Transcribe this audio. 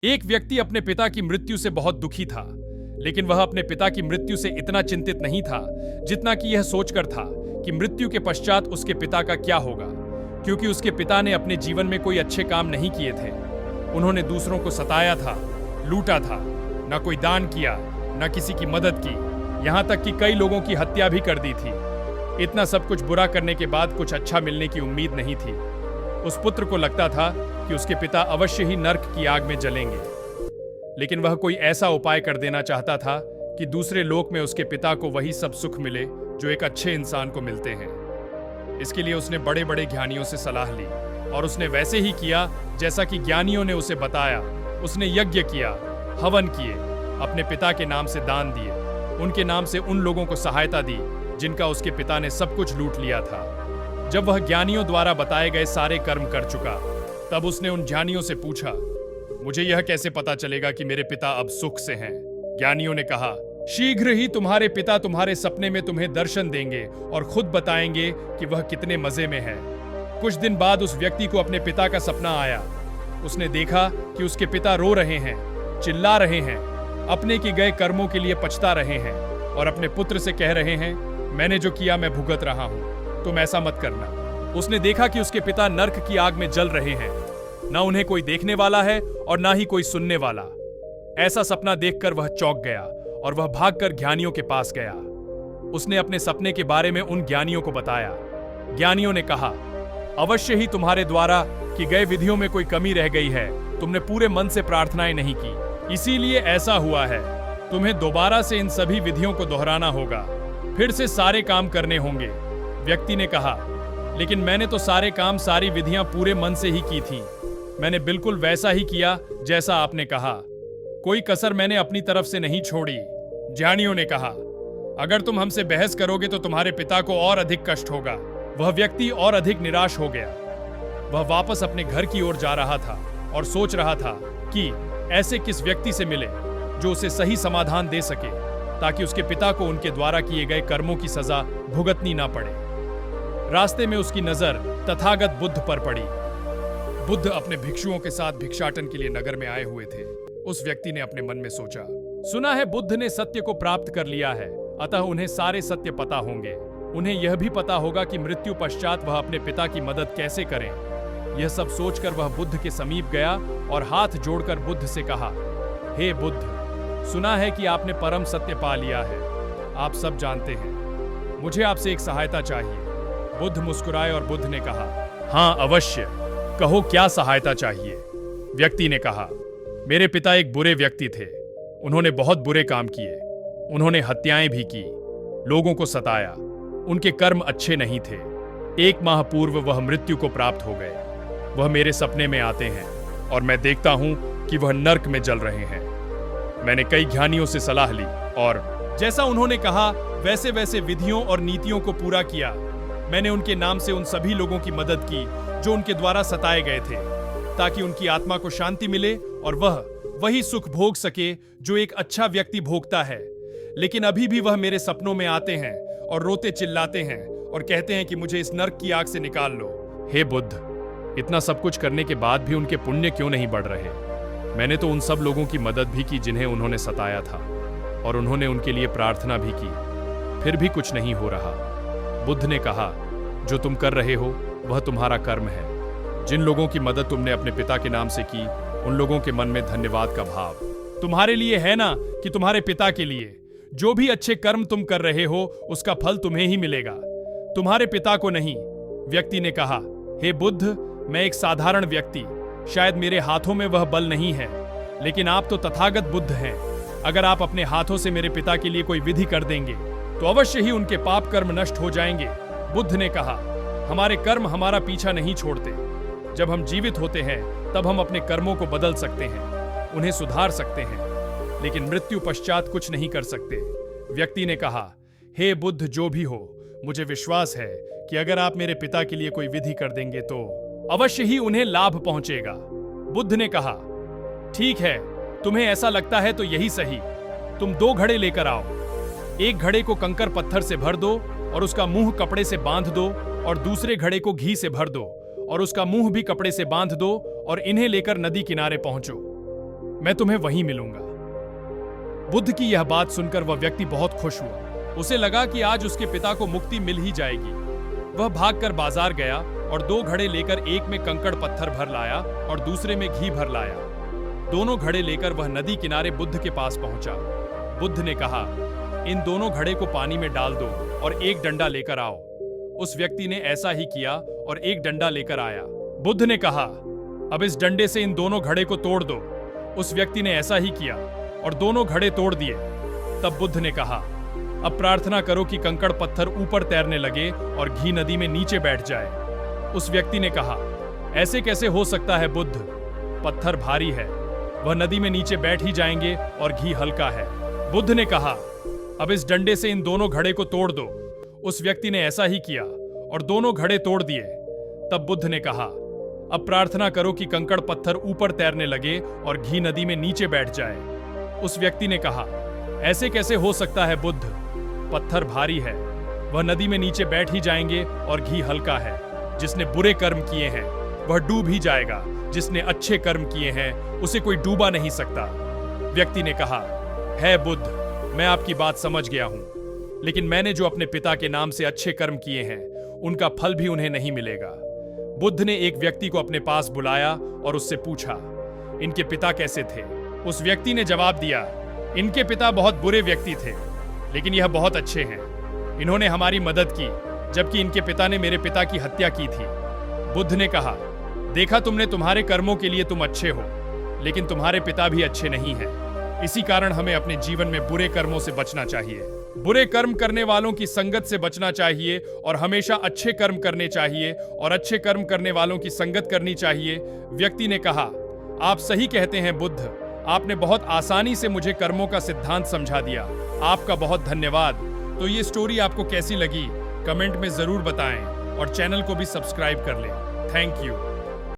एक व्यक्ति अपने पिता की मृत्यु से बहुत दुखी था, लेकिन वह अपने पिता की मृत्यु से इतना चिंतित नहीं था जितना कि यह सोचकर था कि मृत्यु के पश्चात उसके पिता का क्या होगा, क्योंकि उसके पिता ने अपने जीवन में कोई अच्छे काम नहीं किए थे। उन्होंने दूसरों को सताया था, लूटा था, न कोई दान किया, न किसी की मदद की, यहाँ तक कि कई लोगों की हत्या भी कर दी थी। इतना सब कुछ बुरा करने के बाद कुछ अच्छा मिलने की उम्मीद नहीं थी। उस पुत्र को लगता था कि उसके पिता अवश्य ही नर्क की आग में जलेंगे, लेकिन वह कोई ऐसा उपाय कर देना चाहता था कि दूसरे लोक में उसके पिता को वही सब सुख मिले जो एक अच्छे इंसान को मिलते हैं। इसके लिए उसने बड़े बड़े ज्ञानियों से सलाह ली और उसने वैसे ही किया जैसा कि ज्ञानियों ने उसे बताया। उसने यज्ञ किया, हवन किए, अपने पिता के नाम से दान दिए, उनके नाम से उन लोगों को सहायता दी जिनका उसके पिता ने सब कुछ लूट लिया था। जब वह ज्ञानियों द्वारा बताए गए सारे कर्म कर चुका, तब उसने उन ज्ञानियों से पूछा, मुझे यह कैसे पता चलेगा कि मेरे पिता अब सुख से हैं? ज्ञानियों ने कहा, शीघ्र ही तुम्हारे पिता तुम्हारे सपने में तुम्हें दर्शन देंगे और खुद बताएंगे कि वह कितने मजे में है। कुछ दिन बाद उस व्यक्ति को अपने पिता का सपना आया। उसने देखा कि उसके पिता रो रहे हैं, चिल्ला रहे हैं, अपने किए गए कर्मों के लिए पछता रहे हैं और अपने पुत्र से कह रहे हैं, मैंने जो किया मैं भुगत रहा हूं, तुम ऐसा मत करना। उसने देखा कि उसके पिता नर्क की आग में जल रहे हैं, ना उन्हें कोई देखने वाला है और ना ही कोई सुनने वाला। ऐसा सपना देखकर वह चौंक गया और वह भागकर ज्ञानियों के पास गया। उसने अपने सपने के बारे में उन ज्ञानियों को बताया। ज्ञानियों ने कहा, अवश्य ही तुम्हारे द्वारा की गए विधियों में कोई कमी रह गई है। तुमने पूरे मन से प्रार्थनाएं नहीं की, इसीलिए ऐसा हुआ है। तुम्हें दोबारा से इन सभी विधियों को दोहराना होगा, फिर से सारे काम करने होंगे। व्यक्ति ने कहा, लेकिन मैंने तो सारे काम, सारी विधियां पूरे मन से ही की थी। मैंने बिल्कुल वैसा ही किया जैसा आपने कहा, कोई कसर मैंने अपनी तरफ से नहीं छोड़ी। ज्ञानियों ने कहा, अगर तुम हमसे बहस करोगे तो तुम्हारे पिता को और अधिक कष्ट होगा। वह व्यक्ति और अधिक निराश हो गया। वह वापस अपने घर की ओर जा रहा था और सोच रहा था कि ऐसे किस व्यक्ति से मिले जो उसे सही समाधान दे सके, ताकि उसके पिता को उनके द्वारा किए गए कर्मों की सजा भुगतनी ना पड़े। रास्ते में उसकी नजर तथागत बुद्ध पर पड़ी। बुद्ध अपने भिक्षुओं के साथ भिक्षाटन के लिए नगर में आए हुए थे। उस व्यक्ति ने अपने मन में सोचा, सुना है बुद्ध ने सत्य को प्राप्त कर लिया है, अतः उन्हें सारे सत्य पता होंगे। उन्हें यह भी पता होगा कि मृत्यु पश्चात वह अपने पिता की मदद कैसे करें। यह सब सोचकर वह बुद्ध के समीप गया और हाथ जोड़कर बुद्ध से कहा, हे बुद्ध, सुना है कि आपने परम सत्य पा लिया है। आप सब जानते हैं, मुझे आपसे एक सहायता चाहिए। बुद्ध मुस्कुराए और बुद्ध ने कहा, हाँ अवश्य, कहो क्या सहायता चाहिए। व्यक्ति ने कहा, मेरे पिता एक बुरे व्यक्ति थे। उन्होंने बहुत बुरे काम किए। उन्होंने हत्याएं भी की, लोगों को सताया। उनके कर्म अच्छे नहीं थे। 1 माह पूर्व वह मृत्यु को प्राप्त हो गए। वह मेरे सपने में आते हैं और मैं देखता हूं कि वह नर्क में जल रहे हैं। मैंने कई ज्ञानियों से सलाह ली और जैसा उन्होंने कहा वैसे वैसे विधियों और नीतियों को पूरा किया। मैंने उनके नाम से उन सभी लोगों की मदद की जो उनके द्वारा सताए गए थे, ताकि उनकी आत्मा को शांति मिले और वह वही सुख भोग सके जो एक अच्छा व्यक्ति भोगता है। लेकिन अभी भी वह मेरे सपनों में आते हैं और रोते चिल्लाते हैं और कहते हैं कि मुझे इस नर्क की आग से निकाल लो। हे बुद्ध, इतना सब कुछ करने के बाद भी उनके पुण्य क्यों नहीं बढ़ रहे? मैंने तो उन सब लोगों की मदद भी की जिन्हें उन्होंने सताया था, और उन्होंने उनके लिए प्रार्थना भी की, फिर भी कुछ नहीं हो रहा। बुद्ध ने कहा, जो तुम कर रहे हो वह तुम्हारा कर्म है। जिन लोगों की मदद तुमने अपने पिता के नाम से की, उन लोगों के मन में धन्यवाद का भाव तुम्हारे लिए है ना कि तुम्हारे पिता के लिए। जो भी अच्छे कर्म तुम कर रहे हो उसका फल तुम्हें ही मिलेगा, तुम्हारे पिता को नहीं। व्यक्ति ने कहा, हे बुद्ध, मैं एक साधारण व्यक्ति, शायद मेरे हाथों में वह बल नहीं है, लेकिन आप तो तथागत बुद्ध हैं। अगर आप अपने हाथों से मेरे पिता के लिए कोई विधि कर देंगे तो अवश्य ही उनके पाप कर्म नष्ट हो जाएंगे। बुद्ध ने कहा, हमारे कर्म हमारा पीछा नहीं छोड़ते। जब हम जीवित होते हैं तब हम अपने कर्मों को बदल सकते हैं, उन्हें सुधार सकते हैं, लेकिन मृत्यु पश्चात कुछ नहीं कर सकते। व्यक्ति ने कहा, हे बुद्ध, जो भी हो, मुझे विश्वास है कि अगर आप मेरे पिता के लिए कोई विधि कर देंगे तो अवश्य ही उन्हें लाभ पहुंचेगा। बुद्ध ने कहा, ठीक है, तुम्हें ऐसा लगता है तो यही सही। तुम 2 घड़े लेकर आओ। एक घड़े को कंकर पत्थर से भर दो और उसका मुंह कपड़े से बांध दो, और दूसरे घड़े को घी से भर दो और उसका मुंह भी कपड़े से बांध दो, और इन्हें लेकर नदी किनारे पहुंचो। मैं तुम्हें वहीं मिलूंगा। बुद्ध की यह बात सुनकर वह व्यक्ति बहुत खुश हुआ। उसे लगा कि आज उसके पिता को मुक्ति मिल ही जाएगी। वह भागकर बाजार गया और 2 घड़े लेकर एक में कंकड़ पत्थर भर लाया और दूसरे में घी भर लाया। दोनों घड़े लेकर वह नदी किनारे बुद्ध के पास पहुंचा। बुद्ध ने कहा, इन दोनों घड़े को पानी में डाल दो और एक डंडा लेकर आओ। उस व्यक्ति ने ऐसा ही किया और एक डंडा लेकर आया। बुद्ध ने कहा, अब इस डंडे से इन दोनों घड़े को तोड़ दो। उस व्यक्ति ने ऐसा ही किया और दोनों घड़े तोड़ दिए। तब बुद्ध ने कहा, अब प्रार्थना करो कि कंकड़ पत्थर ऊपर तैरने लगे और घी नदी में नीचे बैठ जाए। उस व्यक्ति ने कहा, ऐसे कैसे हो सकता है बुद्ध? पत्थर भारी है, वह नदी में नीचे बैठ ही जाएंगे और घी हल्का है। बुद्ध ने कहा, अब इस डंडे से इन दोनों घड़े को तोड़ दो। उस व्यक्ति ने ऐसा ही किया और दोनों घड़े तोड़ दिए। तब बुद्ध ने कहा, अब प्रार्थना करो कि कंकड़ पत्थर ऊपर तैरने लगे और घी नदी में नीचे बैठ जाए। उस व्यक्ति ने कहा, ऐसे कैसे हो सकता है बुद्ध? पत्थर भारी है, वह नदी में नीचे बैठ ही जाएंगे और घी हल्का है। जिसने बुरे कर्म किए हैं वह डूब ही जाएगा, जिसने अच्छे कर्म किए हैं उसे कोई डूबा नहीं सकता। व्यक्ति ने कहा, है बुद्ध, मैं आपकी बात समझ गया हूं, लेकिन मैंने जो अपने पिता के नाम से अच्छे कर्म किए हैं उनका फल भी उन्हें नहीं मिलेगा। बुद्ध ने एक व्यक्ति को अपने पास बुलाया और उससे पूछा, इनके पिता कैसे थे? उस व्यक्ति ने जवाब दिया, इनके पिता बहुत बुरे व्यक्ति थे, लेकिन यह बहुत अच्छे हैं। इन्होंने हमारी मदद की, जबकि इनके पिता ने मेरे पिता की हत्या की थी। बुद्ध ने कहा, देखा तुमने, तुम्हारे कर्मों के लिए तुम अच्छे हो, लेकिन तुम्हारे पिता भी अच्छे नहीं हैं। इसी कारण हमें अपने जीवन में बुरे कर्मों से बचना चाहिए। बुरे कर्म करने वालों की संगत से बचना चाहिए और हमेशा अच्छे कर्म करने चाहिए और अच्छे कर्म करने वालों की संगत करनी चाहिए। व्यक्ति ने कहा, आप सही कहते हैं बुद्ध, आपने बहुत आसानी से मुझे कर्मों का सिद्धांत समझा दिया। आपका बहुत धन्यवाद। तो ये स्टोरी आपको कैसी लगी कमेंट में जरूर बताएं और चैनल को भी सब्सक्राइब कर लें। Thank you.